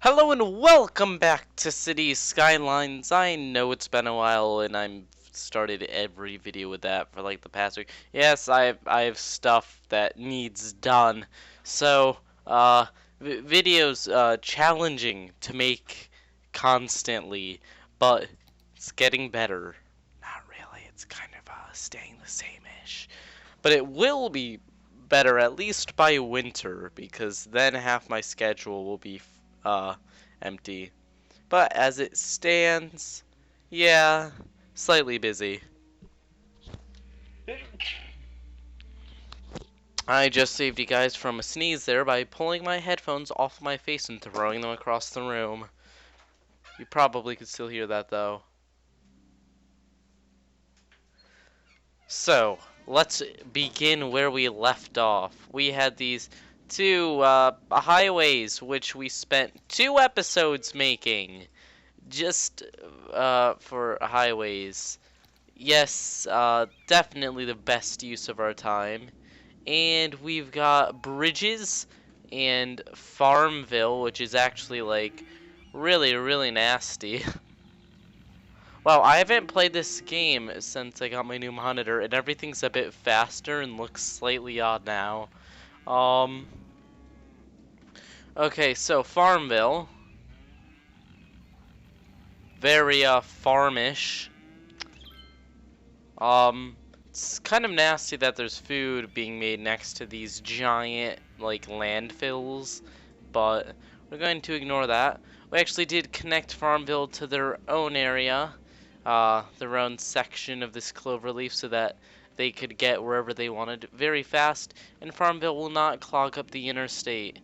Hello and welcome back to Cities Skylines. I know it's been a while and I'm started every video with that for like the past week. Yes, I have stuff that needs done. So, videos challenging to make constantly, but it's getting better. Not really. It's kind of staying the same-ish. But it will be better at least by winter because then half my schedule will be empty. But as it stands, yeah, slightly busy. I just saved you guys from a sneeze there by pulling my headphones off my face and throwing them across the room. You probably could still hear that though. So, let's begin where we left off. We had these two highways which we spent 2 episodes making just for highways. Yes, definitely the best use of our time. And we've got bridges and Farmville, which is actually like really nasty. Wow, I haven't played this game since I got my new monitor, and everything's a bit faster and looks slightly odd now. Okay, so Farmville. Very, farmish. It's kind of nasty that there's food being made next to these giant, like, landfills, but we're going to ignore that. We actually did connect Farmville to their own area, their own section of this cloverleaf so that they could get wherever they wanted very fast, and Farmville will not clog up the interstate,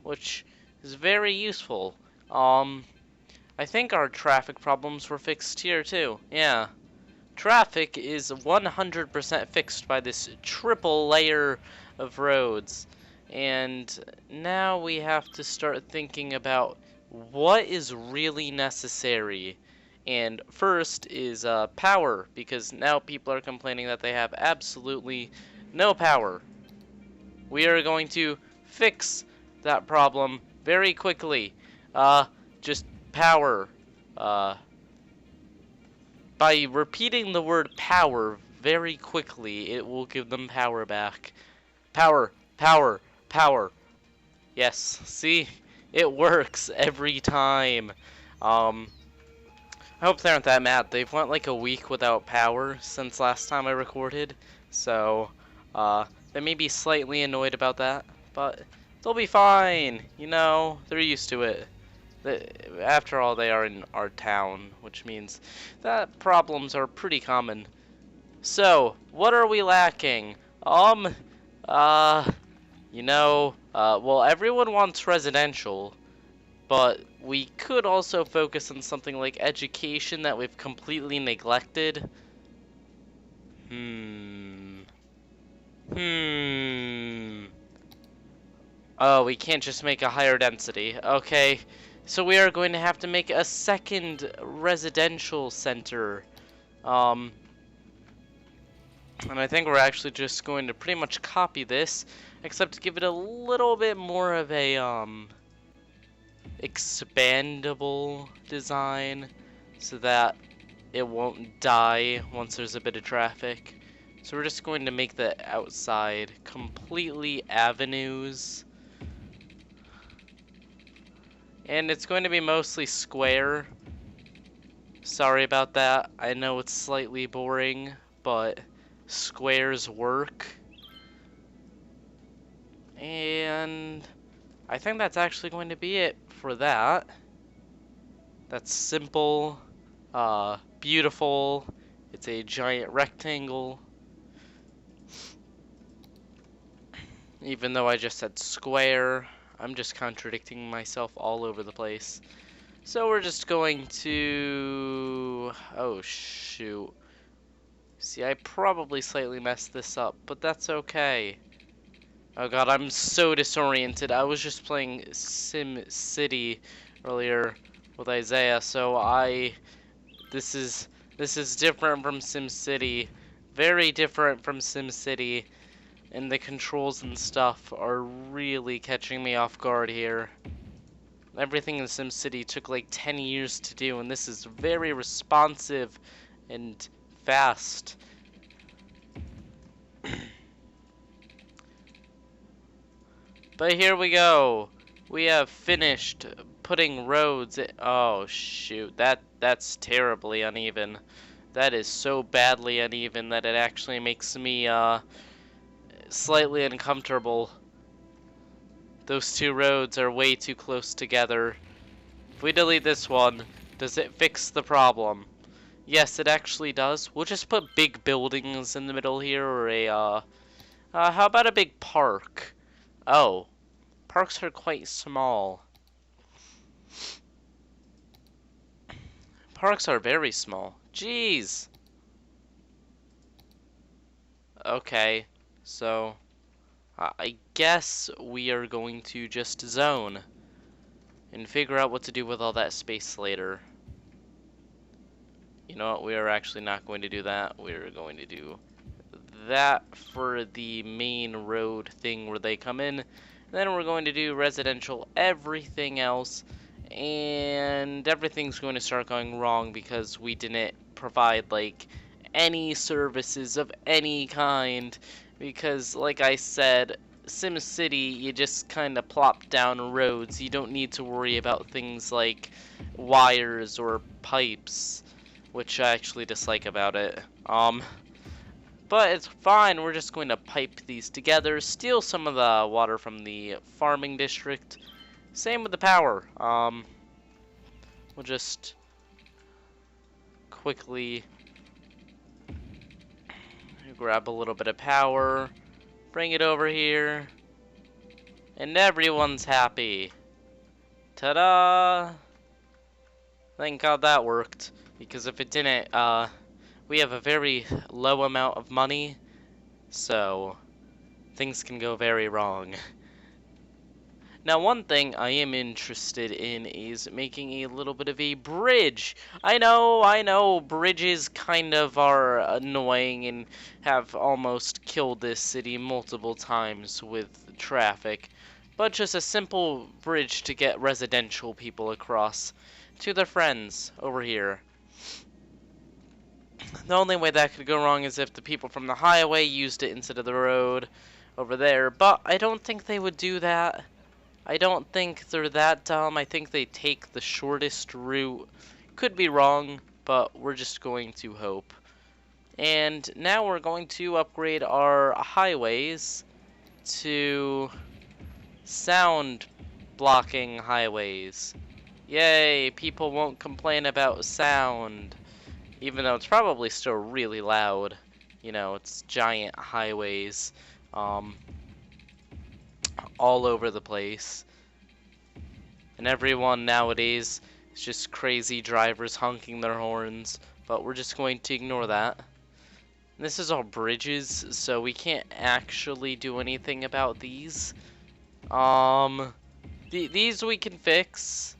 which is very useful. I think our traffic problems were fixed here too. Yeah. Traffic is 100% fixed by this triple layer of roads. And now we have to start thinking about what is really necessary. And first is power, because now people are complaining that they have absolutely no power. We are going to fix that problem very quickly. Just power. By repeating the word power very quickly, it will give them power back. Power, power, power. Yes, see? It works every time. I hope they aren't that mad. They've went like a week without power since last time I recorded. So, they may be slightly annoyed about that, but they'll be fine. You know, they're used to it. After all, they are in our town, which means that problems are pretty common. So, what are we lacking? Well, everyone wants residential, but we could also focus on something like education that we've completely neglected. Oh, we can't just make a higher density. Okay. So we are going to have to make a second residential center. And I think we're actually just going to pretty much copy this, except give it a little bit more of a expandable design so that it won't die once there's a bit of traffic. So we're just going to make the outside completely avenues. And it's going to be mostly square. Sorry about that. I know it's slightly boring, but squares work. And I think that's actually going to be it for that. That's simple, beautiful. It's a giant rectangle. Even though I just said square. I'm just contradicting myself all over the place. So we're just going to... Oh, shoot. See, I probably slightly messed this up, but that's okay. Oh god, I'm so disoriented. I was just playing Sim City earlier with Isaiah, so this is different from Sim City. Very different from Sim City. And the controls and stuff are really catching me off guard here. Everything in SimCity took like 10 years to do, and this is very responsive and fast. But here we go. We have finished putting roads in. Oh shoot, that's terribly uneven. That is so badly uneven that it actually makes me slightly uncomfortable. Those two roads are way too close together. If we delete this one, does it fix the problem? Yes, it actually does. We'll just put big buildings in the middle here, or how about a big park? Oh, parks are quite small. Parks are very small. Jeez. Okay, so I guess we are going to just zone and figure out what to do with all that space later. You know what, we are actually not going to do that. We're going to do that for the main road thing where they come in. Then we're going to do residential everything else, and everything's going to start going wrong because we didn't provide like any services of any kind, because like I said, SimCity, you just kind of plop down roads. You don't need to worry about things like wires or pipes, which I actually dislike about it. But it's fine. We're just going to pipe these together, steal some of the water from the farming district. Same with the power. We'll just quickly grab a little bit of power, bring it over here, and everyone's happy. Ta-da! Thank God that worked, because if it didn't, we have a very low amount of money, so things can go very wrong. Now, one thing I am interested in is making a little bit of a bridge. I know, bridges kind of are annoying and have almost killed this city multiple times with traffic, but just a simple bridge to get residential people across to their friends over here. The only way that could go wrong is if the people from the highway used it instead of the road over there, but I don't think they would do that. I don't think they're that dumb. I think they take the shortest route. Could be wrong, but we're just going to hope. And now we're going to upgrade our highways to sound blocking highways. Yay, people won't complain about sound. Even though it's probably still really loud. You know, it's giant highways all over the place. And everyone nowadays is just crazy drivers honking their horns. But we're just going to ignore that. And this is all bridges, so we can't actually do anything about these. These we can fix.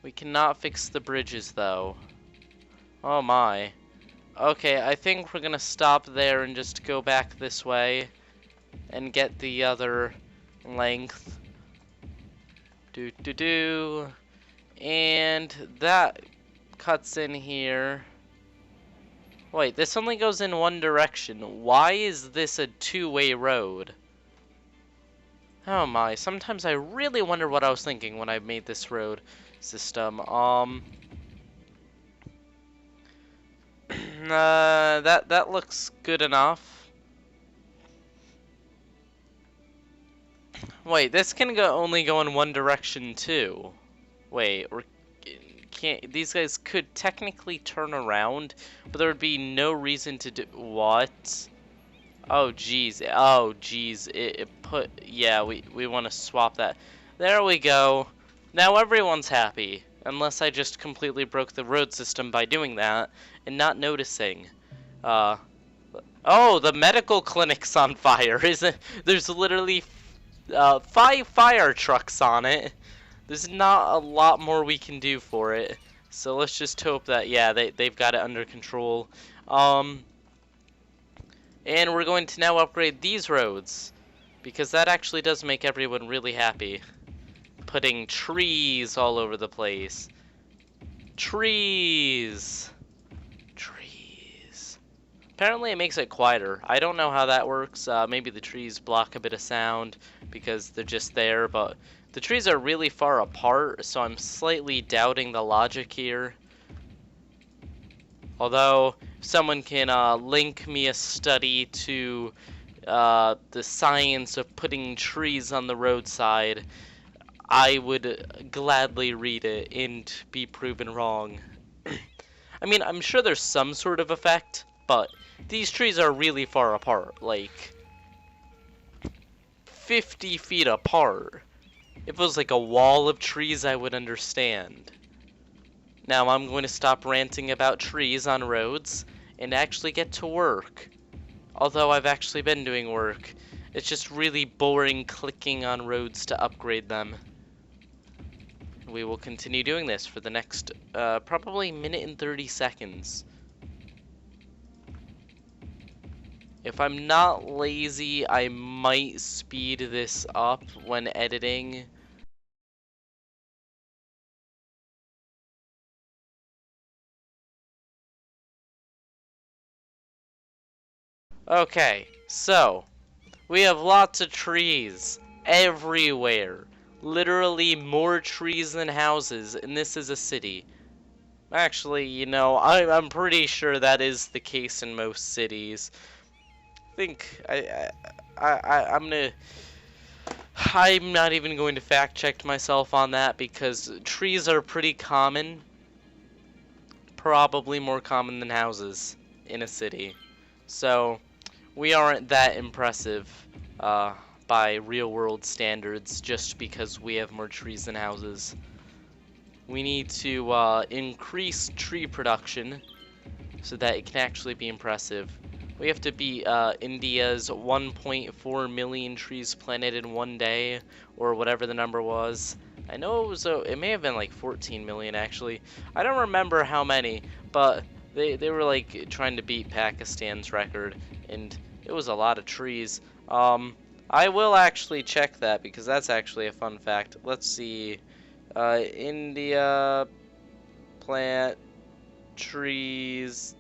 We cannot fix the bridges, though. Oh my. Okay, I think we're gonna stop there and just go back this way and get the other length. And that cuts in here. Wait, this only goes in one direction. Why is this a two-way road? Oh my, sometimes I really wonder what I was thinking when I made this road system. That looks good enough. Wait, this can only go in one direction too. Wait, these guys could technically turn around, but there would be no reason to do what? Oh geez, yeah, we want to swap that. There we go. Now everyone's happy. Unless I just completely broke the road system by doing that and not noticing. Oh, the medical clinic's on fire. There's literally 5 fire trucks on it. There's not a lot more we can do for it. So let's just hope that, yeah, they've got it under control. And we're going to now upgrade these roads, because that actually does make everyone really happy. putting trees all over the place. Trees. Trees. Apparently it makes it quieter. I don't know how that works. Maybe the trees block a bit of sound because they're just there, but the trees are really far apart, so I'm slightly doubting the logic here. Although, if someone can link me a study to the science of putting trees on the roadside, I would gladly read it and be proven wrong. I mean, I'm sure there's some sort of effect, but these trees are really far apart, like 50 feet apart. If it was like a wall of trees, I would understand. Now I'm going to stop ranting about trees on roads and actually get to work. Although I've actually been doing work. It's just really boring clicking on roads to upgrade them. We will continue doing this for the next probably minute and 30 seconds. If I'm not lazy, I might speed this up when editing. Okay, so we have lots of trees everywhere. Literally more trees than houses, and this is a city. Actually, you know, I'm pretty sure that is the case in most cities. I think I'm not even going to fact check myself on that because trees are pretty common. Probably more common than houses in a city. So we aren't that impressive by real-world standards just because we have more trees than houses. We need to increase tree production so that it can actually be impressive. We have to beat India's 1.4 million trees planted in one day, or whatever the number was. I know it may have been like 14 million actually. I don't remember how many, but they were like trying to beat Pakistan's record, and it was a lot of trees. I will actually check that because that's actually a fun fact. Let's see. India plant trees.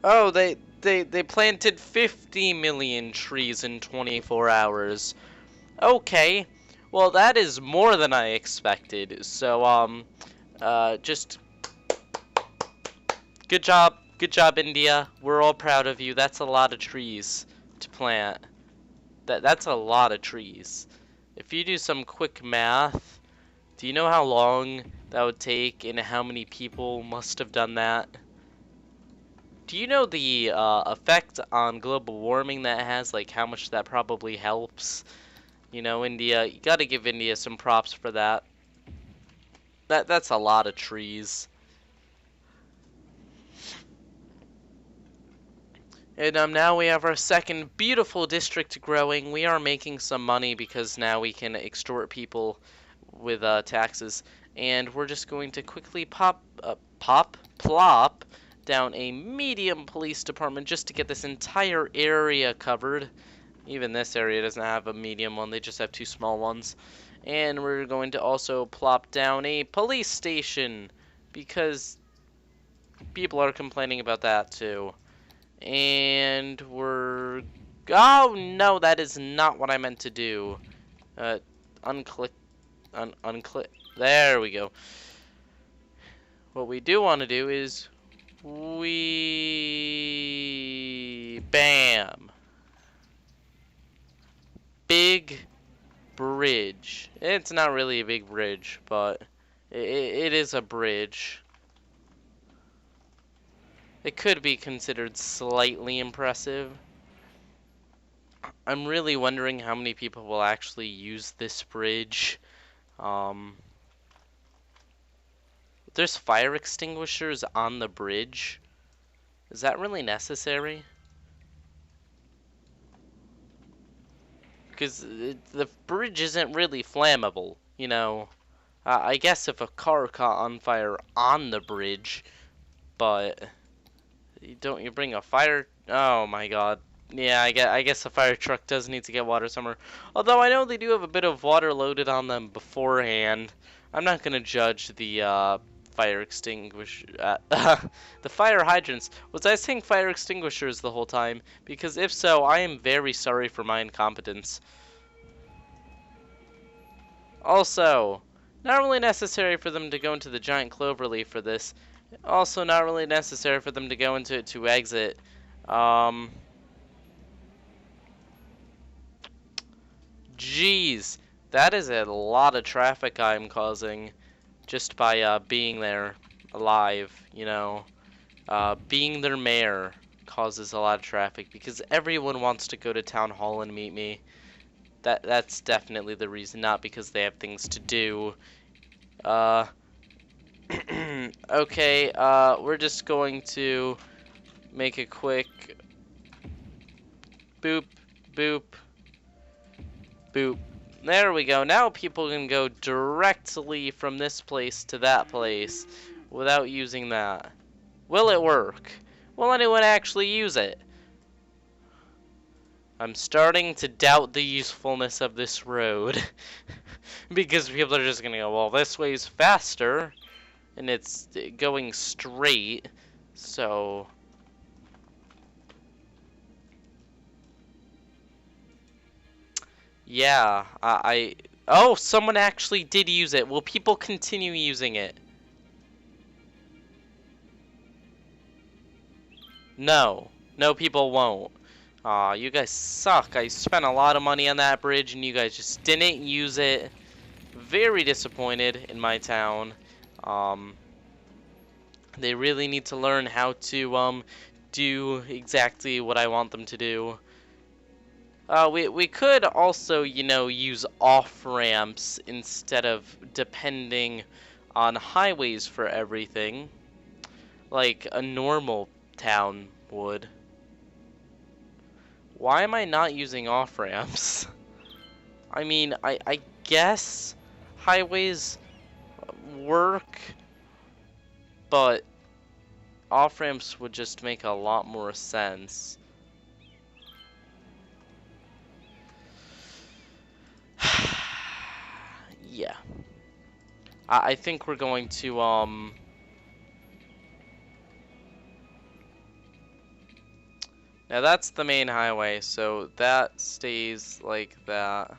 Oh, they planted 50 million trees in 24 hours. Okay. Well, that is more than I expected. So, just good job, India. We're all proud of you. That's a lot of trees to plant. That's a lot of trees. If you do some quick math, do you know how long that would take and how many people must have done that? Do you know the effect on global warming that has? Like how much that probably helps? You know, India, you gotta give India some props for that. That's a lot of trees. And now we have our second beautiful district growing. We are making some money because now we can extort people with taxes. And we're just going to quickly plop down a medium police department just to get this entire area covered. Even this area doesn't have a medium one, they just have two small ones. And we're going to also plop down a police station because people are complaining about that too. And we're... Oh no, that is not what I meant to do. Unclick. Unclick. There we go. What we do want to do is... Bam! Big bridge. It's not really a big bridge, but it is a bridge. It could be considered slightly impressive. I'm really wondering how many people will actually use this bridge. There's fire extinguishers on the bridge. Is that really necessary? Because the bridge isn't really flammable, you know. I guess if a car caught on fire on the bridge, but don't you bring a fire? Oh my god. Yeah, I guess a fire truck does need to get water somewhere. Although I know they do have a bit of water loaded on them beforehand. I'm not gonna judge the fire extinguisher, the fire hydrants. Was I saying fire extinguishers the whole time? Because if so, I am very sorry for my incompetence. Also, not really necessary for them to go into the giant cloverleaf for this. Also, not really necessary for them to go into it to exit. Jeez, that is a lot of traffic I'm causing just by being there alive, you know. Being their mayor causes a lot of traffic because everyone wants to go to town hall and meet me. That's definitely the reason, not because they have things to do. Okay, we're just going to make a quick boop, boop, boop. There we go. Now people can go directly from this place to that place without using that. Will it work? Will anyone actually use it? I'm starting to doubt the usefulness of this road. Because people are just gonna go, well, this way's faster. And it's going straight. So... yeah, oh, someone actually did use it. Will people continue using it? No. No, people won't. Aw, you guys suck. I spent a lot of money on that bridge and you guys just didn't use it. Very disappointed in my town. They really need to learn how to do exactly what I want them to do. We could also, you know, use off-ramps instead of depending on highways for everything, like a normal town would. Why am I not using off-ramps? I mean, I guess highways work, but off-ramps would just make a lot more sense. Yeah. I think we're going to, now that's the main highway, so that stays like that.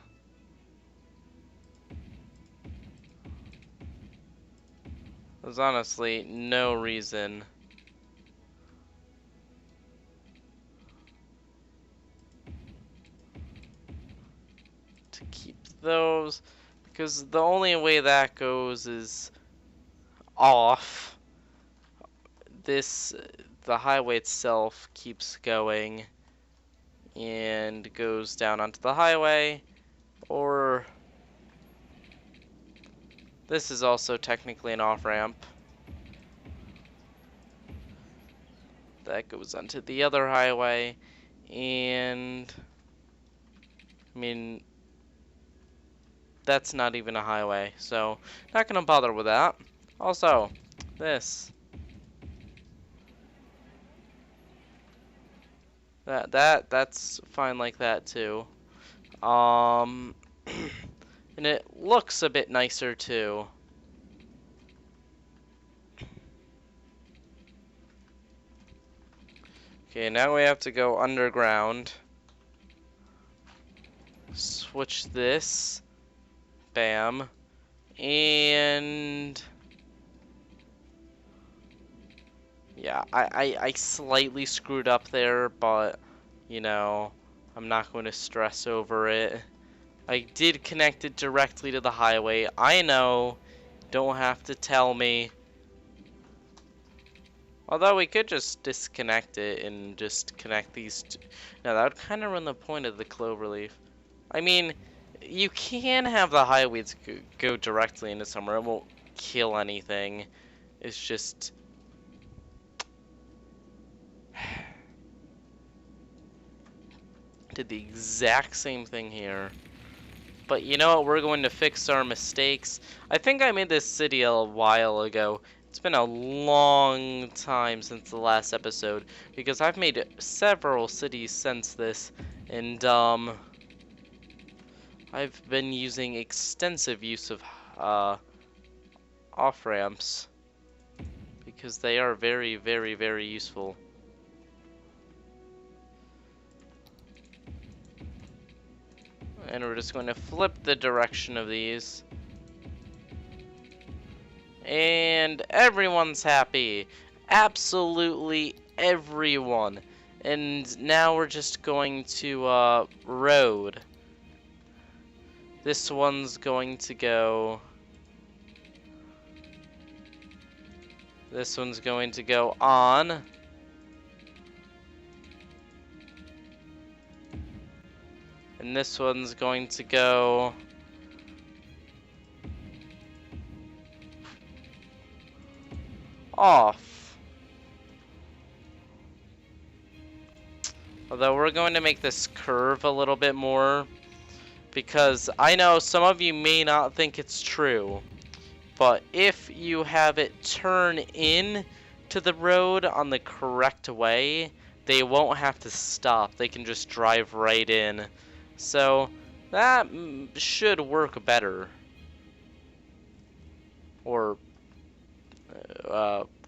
There's honestly no reason to keep those, because the only way that goes is off. The highway itself keeps going and goes down onto the highway, or this is also technically an off-ramp. That goes onto the other highway, and I mean, that's not even a highway, so not gonna bother with that. Also, this. That's fine like that too. And it looks a bit nicer too. Okay, now we have to go underground. Switch this. Bam. And yeah, I slightly screwed up there, but you know, I'm not going to stress over it. I did connect it directly to the highway. I know, don't have to tell me. Although we could just disconnect it and just connect these two. Now that would kind of run the point of the cloverleaf. I mean, you can have the highways go directly into somewhere. It won't kill anything. It's just... did the exact same thing here. But you know what? We're going to fix our mistakes. I think I made this city a while ago. It's been a long time since the last episode because I've made several cities since this, and I've been using extensive use of off-ramps because they are very, very, very useful. And we're just going to flip the direction of these. And everyone's happy. Absolutely everyone. And now we're just going to road. This one's going to go. This one's going to go on. And this one's going to go off. Although we're going to make this curve a little bit more, because I know some of you may not think it's true, but if you have it turn in to the road on the correct way, they won't have to stop. They can just drive right in. So that should work better. Or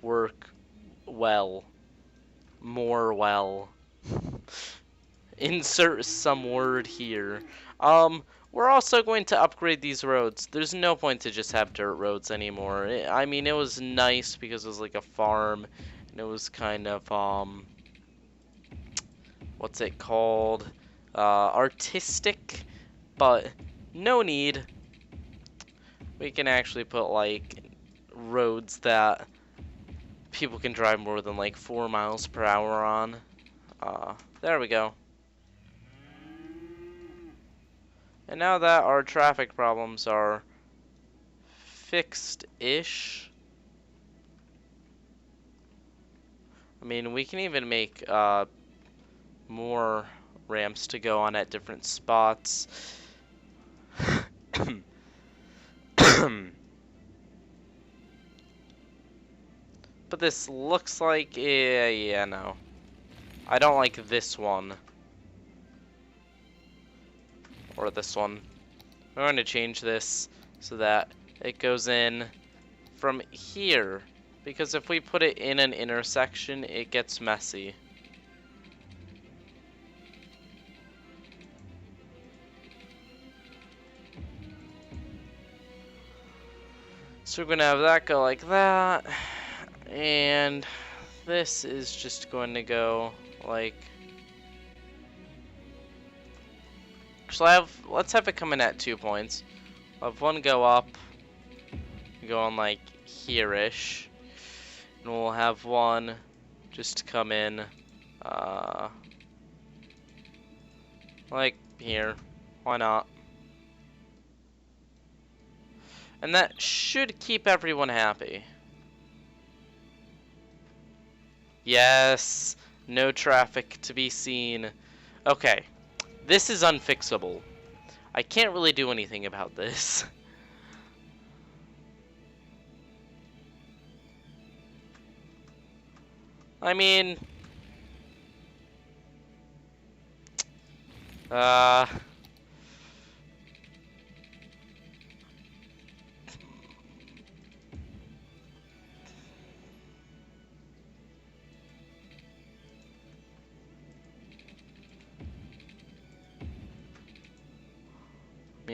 work well. More well. Insert some word here. We're also going to upgrade these roads. There's no point to just have dirt roads anymore. I mean, it was nice because it was like a farm, and it was kind of, what's it called? Artistic, but no need. We can actually put, like, roads that people can drive more than, like, 4 miles per hour on. There we go. And now that our traffic problems are fixed-ish, I mean, we can even make more ramps to go on at different spots. But this looks like, yeah, no. I don't like this one. Or this one. We're going to change this so that it goes in from here. Because if we put it in an intersection, it gets messy. So we're going to have that go like that. And this is just going to go like... So let's have it come in at 2 points. I'll have one go up, go on like here-ish, and we'll have one just come in, like here. Why not? And that should keep everyone happy. Yes, no traffic to be seen. Okay. This is unfixable. I can't really do anything about this. I mean...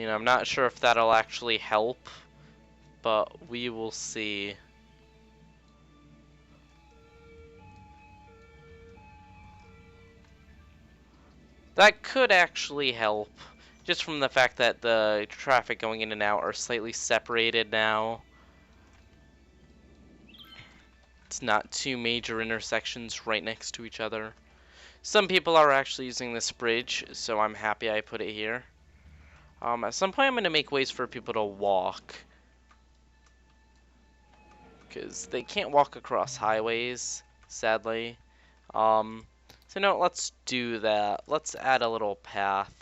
I'm not sure if that'll actually help, but we will see. That could actually help, just from the fact that the traffic going in and out are slightly separated now. It's not two major intersections right next to each other. Some people are actually using this bridge, so I'm happy I put it here. At some point I'm going to make ways for people to walk, because they can't walk across highways, sadly. So no, let's do that. Let's add a little path.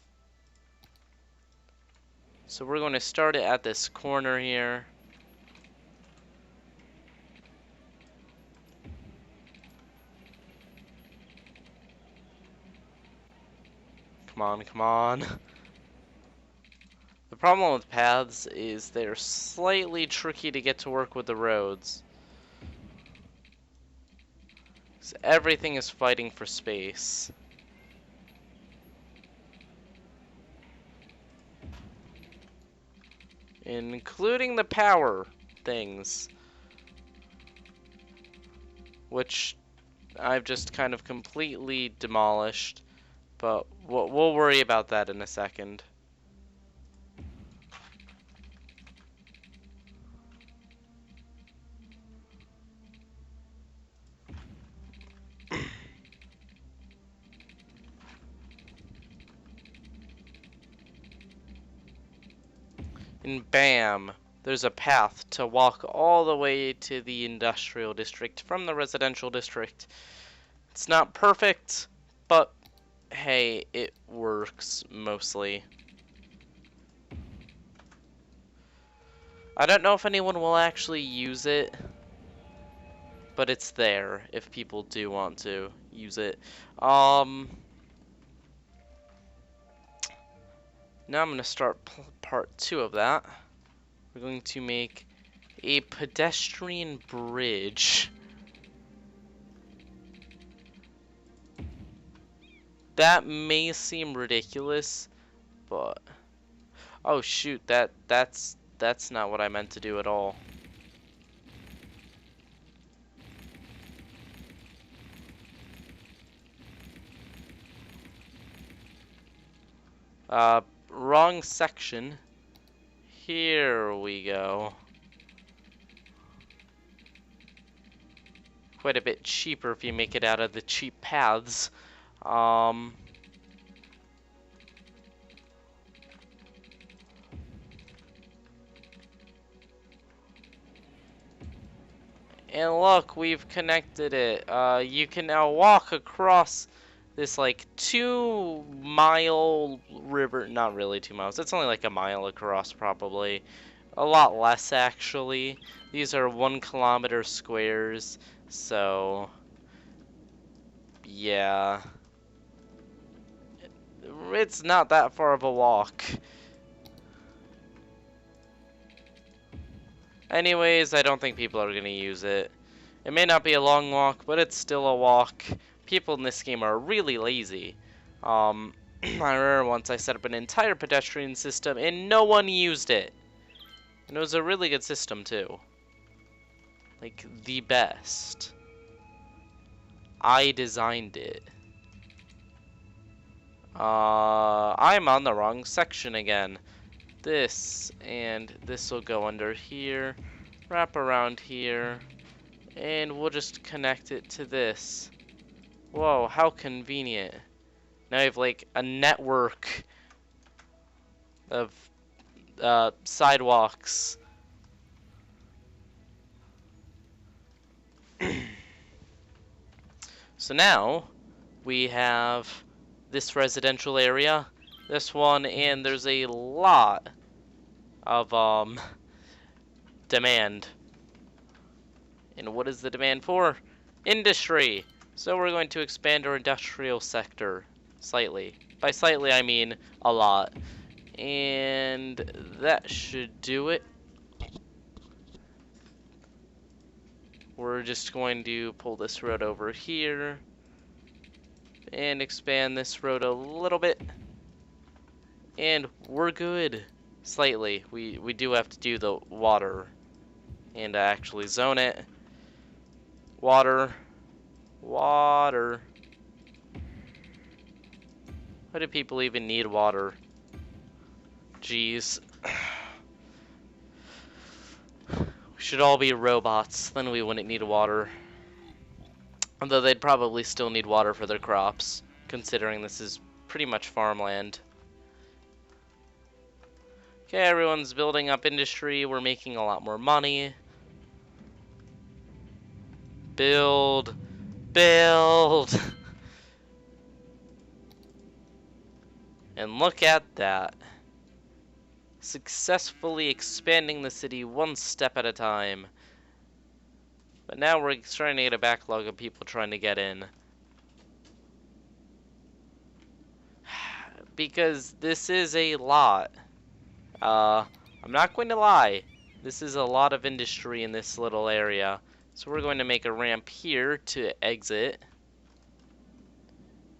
So we're going to start it at this corner here. Come on, come on. The problem with paths is they're slightly tricky to get to work with the roads. 'Cause everything is fighting for space. Including the power things. Which I've just kind of completely demolished. But we'll worry about that in a second. And bam, there's a path to walk all the way to the industrial district from the residential district. It's not perfect, but hey, it works mostly. I don't know if anyone will actually use it, but it's there if people do want to use it. Now I'm going to start part 2 of that. We're going to make a pedestrian bridge. That may seem ridiculous, but oh shoot, that's not what I meant to do at all. Wrong section. Here we go. Quite a bit cheaper if you make it out of the cheap paths. And look, we've connected it. You can now walk across this like 2-mile river. Not really 2 miles. It's only like a mile across, probably. A lot less, actually. These are 1 kilometer squares. So, yeah. It's not that far of a walk. Anyways, I don't think people are going to use it. It may not be a long walk, but it's still a walk. People in this game are really lazy. I remember once I set up an entire pedestrian system and no one used it. And it was a really good system too. Like, the best. I designed it. I'm on the wrong section again. This and this will go under here, wrap around here, and we'll just connect it to this. Whoa, how convenient. Now I have like a network of sidewalks. So now we have this residential area, this one, and there's a lot of demand. And what is the demand for? Industry. So we're going to expand our industrial sector slightly. By slightly, I mean a lot. And that should do it. We're just going to pull this road over here and expand this road a little bit. And we're good. Slightly. We do have to do the water and actually zone it. Water. Water. Why do people even need water? Jeez. We should all be robots, then we wouldn't need water. Although they'd probably still need water for their crops, considering this is pretty much farmland. Okay, everyone's building up industry. We're making a lot more money. Build. Build. And look at that. Successfully expanding the city 1 step at a time. But now we're starting to get a backlog of people trying to get in. because this is a lot. I'm not going to lie. This is a lot of industry in this little area. So we're going to make a ramp here to exit.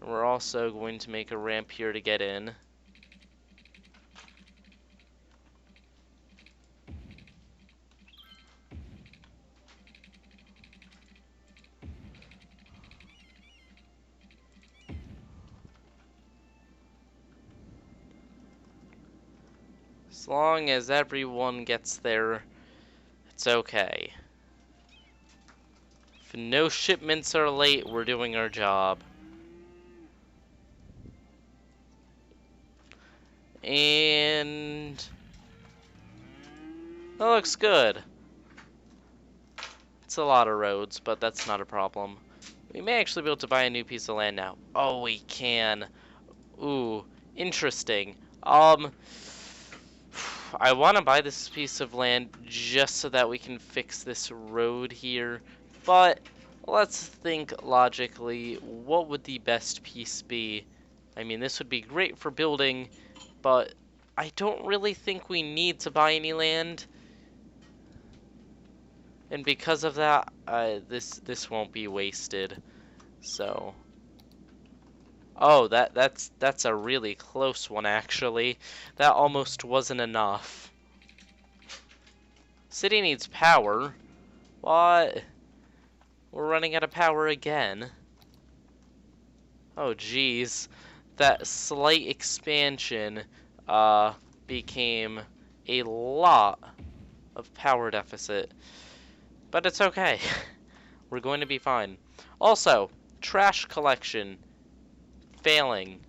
And we're also going to make a ramp here to get in. As long as everyone gets there, it's okay. If no shipments are late, we're doing our job. And that looks good. It's a lot of roads, but that's not a problem. We may actually be able to buy a new piece of land now. Oh, we can. Ooh, interesting. I want to buy this piece of land just so that we can fix this road here. But let's think logically. What would the best piece be? I mean, this would be great for building, but I don't really think we need to buy any land. And because of that, this won't be wasted. So, oh, that's a really close one actually. That almost wasn't enough. City needs power. What? We're running out of power again. Oh geez. That slight expansion became a lot of power deficit. But it's okay. We're going to be fine. Also, trash collection failing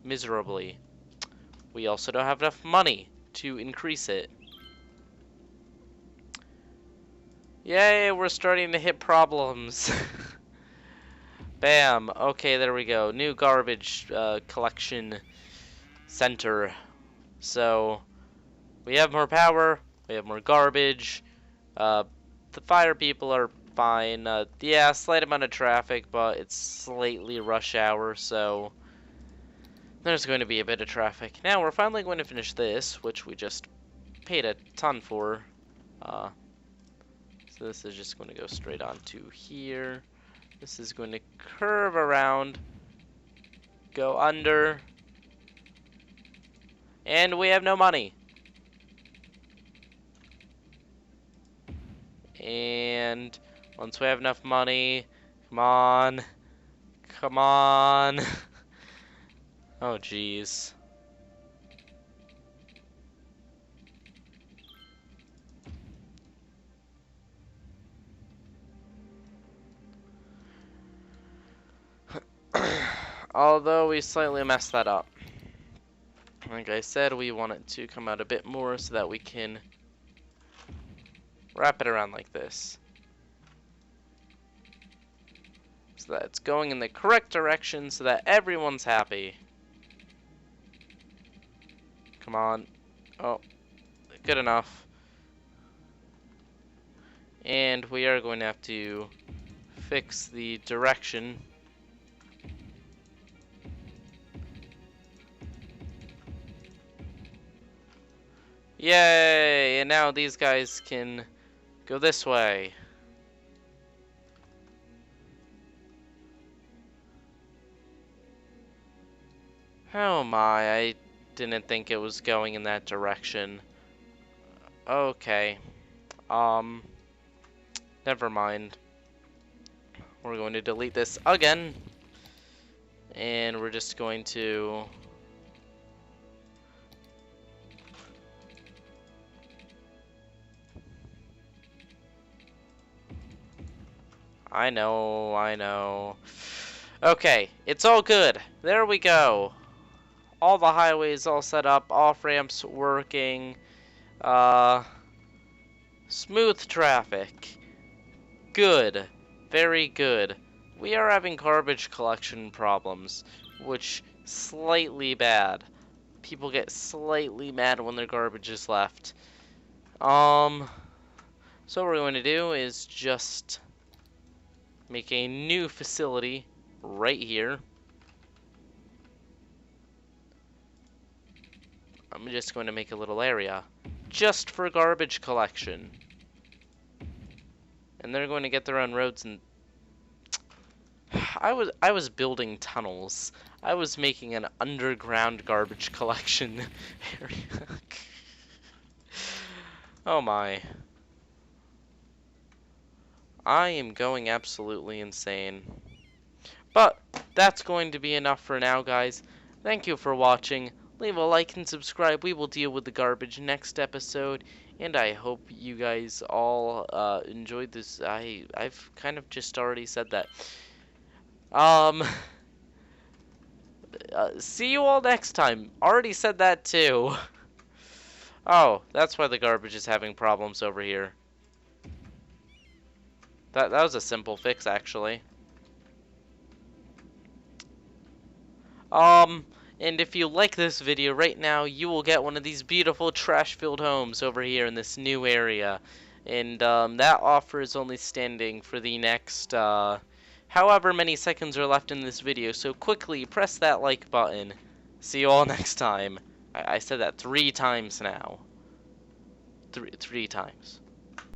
miserably. We also don't have enough money to increase it. Yay, we're starting to hit problems. Bam. Okay, there we go. New garbage collection center. So, we have more power. We have more garbage. The fire people are fine. Yeah, slight amount of traffic, but it's slightly rush hour, so there's going to be a bit of traffic. Now, we're finally going to finish this, which we just paid a ton for. So this is just going to go straight on to here. This is going to curve around, go under, and we have no money. And once we have enough money, come on, come on. Oh, jeez. Although we slightly messed that up. Like I said, we want it to come out a bit more so that we can wrap it around like this. So that it's going in the correct direction so that everyone's happy. Come on. Oh, good enough. And we are going to have to fix the direction. Yay! And now these guys can go this way. Oh my, I didn't think it was going in that direction. Okay. Never mind. We're going to delete this again. And we're just going to I know. Okay, it's all good. There we go. All the highways all set up, off-ramps working. Smooth traffic. Good. Very good. We are having garbage collection problems, which slightly bad. People get slightly mad when their garbage is left. So what we're going to do is just make a new facility right here. I'm just going to make a little area just for garbage collection. And they're going to get their own roads, and I was building tunnels. I was making an underground garbage collection area. Oh my. I am going absolutely insane. But that's going to be enough for now, guys. Thank you for watching. Leave a like and subscribe. We will deal with the garbage next episode. And I hope you guys all enjoyed this. I've kind of just already said that. See you all next time. Already said that too. Oh, that's why the garbage is having problems over here. That was a simple fix, actually. And if you like this video right now, you will get one of these beautiful trash-filled homes over here in this new area. And that offer is only standing for the next however many seconds are left in this video. So quickly press that like button. See you all next time. I said that 3 times now. Three times.